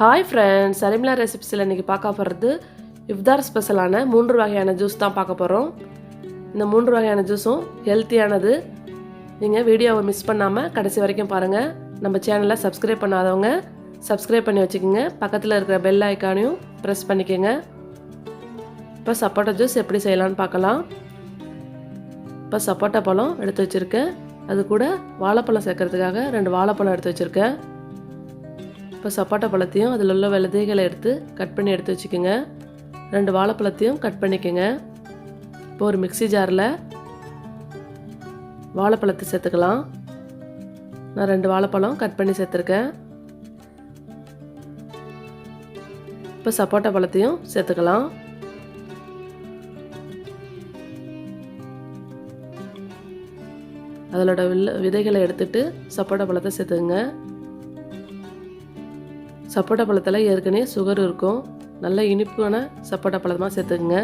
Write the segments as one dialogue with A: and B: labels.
A: Hi friends, சலிம்லா ரெசிபிஸில் இன்றைக்கி பார்க்க போகிறது இஃப்தார் ஸ்பெஷலான 3 வகையான ஜூஸ் தான் பார்க்க போகிறோம். இந்த 3 வகையான ஜூஸும் ஹெல்த்தியானது. நீங்கள் வீடியோவை மிஸ் பண்ணாமல் கடைசி வரைக்கும் பாருங்கள். நம்ம சேனலை சப்ஸ்கிரைப் பண்ணாதவங்க சப்ஸ்கிரைப் பண்ணி வச்சுக்கோங்க. பக்கத்தில் இருக்கிற பெல் ஐக்கானையும் ப்ரெஸ் பண்ணிக்கோங்க. இப்போ சப்போட்டா ஜூஸ் எப்படி செய்யலான்னு பார்க்கலாம். இப்போ சப்போட்டா பழம் எடுத்து வச்சுருக்கேன். அது கூட வாழைப்பழம் சேர்க்கறதுக்காக 2 வாழைப்பழம் எடுத்து வச்சுருக்கேன். இப்போ சப்போட்டா பழத்தையும் அதில் உள்ள விதைகளை எடுத்து கட் பண்ணி எடுத்து வச்சுக்கோங்க. 2 வாழைப்பழத்தையும் கட் பண்ணிக்கோங்க. இப்போ ஒரு மிக்ஸி ஜாரில் வாழைப்பழத்தை சேர்த்துக்கலாம். நான் 2 வாழைப்பழம் கட் பண்ணி சேர்த்துருக்கேன். இப்போ சப்போட்டா பழத்தையும் சேர்த்துக்கலாம். அதோட விதைகளை எடுத்துட்டு சப்போட்டா பழத்தை சேர்த்துக்குங்க. சப்போட்டா பழத்தில் ஏற்கனவே சுகர் இருக்கும். நல்ல இனிப்பான சப்போட்டா பழமாக சேர்த்துக்குங்க.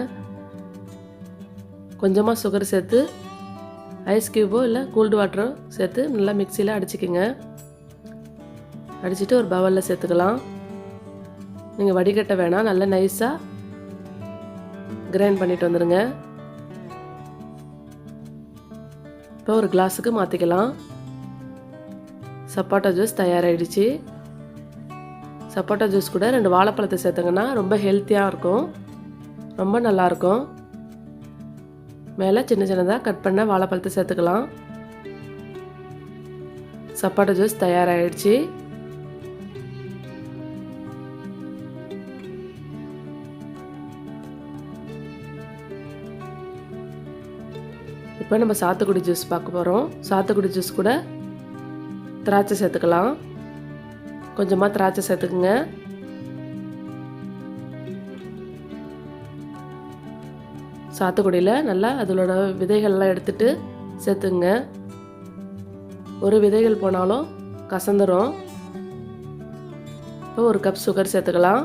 A: கொஞ்சமாக சுகர் சேர்த்து ஐஸ் க்யூபோ இல்லை கூல்டு வாட்டரோ சேர்த்து நல்லா மிக்சியில் அடிச்சுக்கோங்க. அடிச்சுட்டு ஒரு பவுலில் சேர்த்துக்கலாம். நீங்கள் வடிகட்ட வேணாம், நல்லா நைஸாக கிரைண்ட் பண்ணிட்டு வந்துடுங்க. இப்போ ஒரு கிளாஸுக்கு மாற்றிக்கலாம். சப்போட்டா ஜூஸ் தயாராகிடுச்சு. சப்போட்டா ஜூஸ் கூட 2 வாழைப்பழத்தை சேர்த்துங்கன்னா ரொம்ப ஹெல்த்தியாக இருக்கும், ரொம்ப நல்லாயிருக்கும். மேலே சின்ன சின்னதாக கட் பண்ண வாழைப்பழத்தை சேர்த்துக்கலாம். சப்போட்டா ஜூஸ் தயாராகிடுச்சு. இப்போ நம்ம சாத்துக்குடி ஜூஸ் பார்க்க போகிறோம். சாத்துக்குடி ஜூஸ் கூட திராட்சை சேர்த்துக்கலாம். கொஞ்சமாக திராட்சை சேர்த்துக்குங்க. சாத்துக்குடியில் நல்லா அதோட விதைகள்லாம் எடுத்துட்டு சேர்த்துங்க. ஒரு விதைகள் போனாலும் கசந்துரும். இப்போ ஒரு கப் சுகர் சேர்த்துக்கலாம்.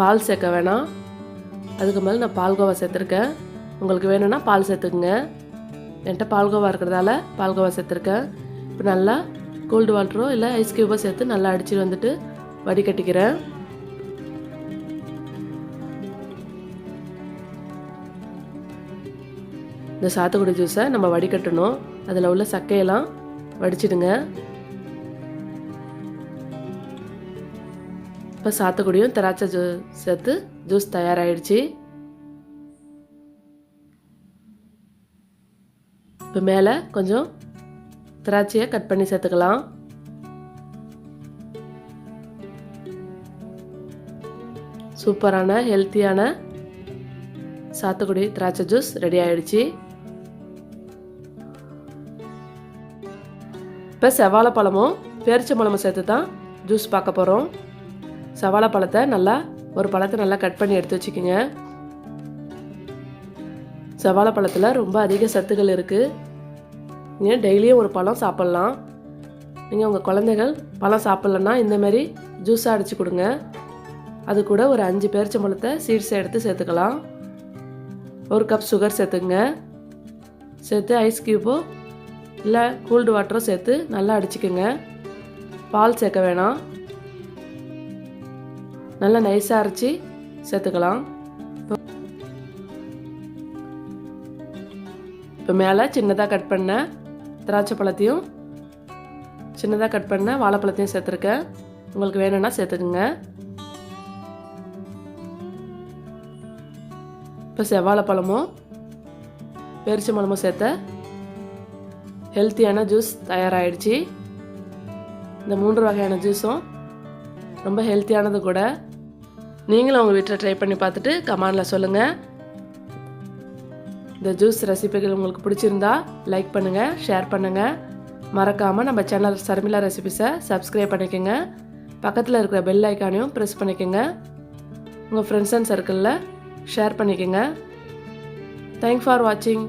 A: பால் சேர்க்க வேணாம், அதுக்கு மேலே நான் பால்கோவா சேர்த்துருக்கேன். உங்களுக்கு வேணும்னா பால் சேர்த்துக்குங்க. என்கிட்ட பால்கோவா இருக்கிறதால பால்கோவா சேர்த்துருக்கேன். இப்போ நல்லா கோல்டு வாட்டரோ இல்லை ஐஸ் க்யூபோ சேர்த்து நல்லா அடிச்சுட்டு வந்துட்டு வடிகட்டிக்கிறேன். இந்த சாத்துக்குடி ஜூஸை நம்ம வடிகட்டணும். அதில் உள்ள சக்கையெல்லாம் வடிச்சிடுங்க. இப்போ சாத்துக்குடியும் திராட்சை சேர்த்து ஜூஸ் தயாராகிடுச்சு. இப்போ மேலே கொஞ்சம் திராட்சையை கட் பண்ணி சேர்த்துக்கலாம். சூப்பரான ஹெல்த்தியான சாத்துக்குடி திராட்சை ஜூஸ் ரெடி ஆகிடுச்சு. இப்போ செவ்வாழைப்பழமும் பேரிச்சம்பழமும் சேர்த்து தான் ஜூஸ் பார்க்க போகிறோம். செவ்வாழைப்பழத்தை ஒரு பழத்தை நல்லா கட் பண்ணி எடுத்து வச்சுக்கோங்க. செவ்வாழைப்பழத்தில் ரொம்ப அதிக சத்துக்கள் இருக்குது. நீங்கள் டெய்லியும் ஒரு பழம் சாப்பிட்லாம். நீங்கள் உங்கள் குழந்தைகள் பழம் சாப்பிட்லன்னா இந்தமாரி ஜூஸாக அடித்து கொடுங்க. அது கூட ஒரு 5 பேரிச்சம்பழத்தை சீட்ஸை எடுத்து சேர்த்துக்கலாம். ஒரு கப் சுகர் சேர்த்துங்க. சேர்த்து ஐஸ் க்யூபோ இல்லை கூல்டு வாட்டரோ சேர்த்து நல்லா அடிச்சுக்கோங்க. பால் சேர்க்க வேணாம், நல்லா நைஸாக அரைச்சி சேர்த்துக்கலாம். இப்போ மேலே சின்னதாக கட் பண்ண திராட்சை பழத்தையும் சின்னதாக கட் பண்ண வாழைப்பழத்தையும் சேர்த்துருக்கேன். உங்களுக்கு வேணும்னா சேர்த்துக்குங்க. இப்போ செவ்வாழைப்பழமும் பேரிச்சம்பழமும் சேர்த்த ஹெல்த்தியான ஜூஸ் தயாராகிடுச்சு. இந்த 3 வகையான ஜூஸும் ரொம்ப ஹெல்த்தியானது கூட. நீங்களும் உங்கள் வீட்டில் ட்ரை பண்ணி பார்த்துட்டு கமெண்டில் சொல்லுங்கள். இந்த ஜூஸ் ரெசிபிகள் உங்களுக்கு பிடிச்சிருந்தா லைக் பண்ணுங்கள், ஷேர் பண்ணுங்கள். மறக்காமல் நம்ம சேனல் சர்மிளா ரெசிபிஸை சப்ஸ்கிரைப் பண்ணிக்கோங்க. பக்கத்தில் இருக்கிற பெல் ஐக்கானையும் ப்ரெஸ் பண்ணிக்கோங்க. உங்கள் ஃப்ரெண்ட்ஸ் அண்ட் சர்க்கிளில் ஷேர் பண்ணிக்கோங்க. தேங்க்ஸ் ஃபார் வாட்சிங்.